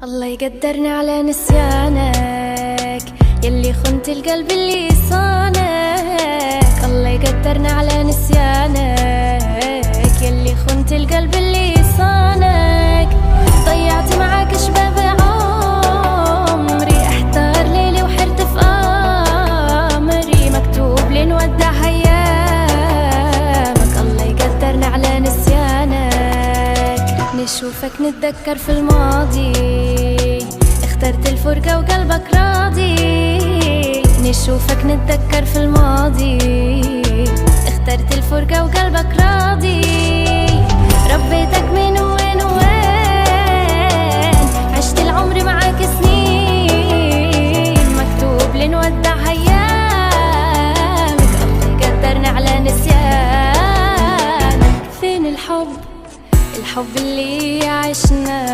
الله يقدرنا على نسيانك يلي خنت القلب اللي صانك. الله يقدرنا على نسيانك يلي خنت القلب اللي صانك. ضيعت معاك شباب عمري، احتار ليلي وحرت في امري، مكتوب لي نودع ايامك. الله يقدرنا على نسيانك، نشوفك نتذكر في الماضي، اخترت الفرقة وقلبك راضي. نشوفك نتذكر في الماضي، اخترت الفرقة وقلبك راضي. ربيتك من وين وين، عشت العمر معاك سنين، مكتوب لي نودع ايامك. الله يقدرنا على نسيانك. فين الحب اللي عشنا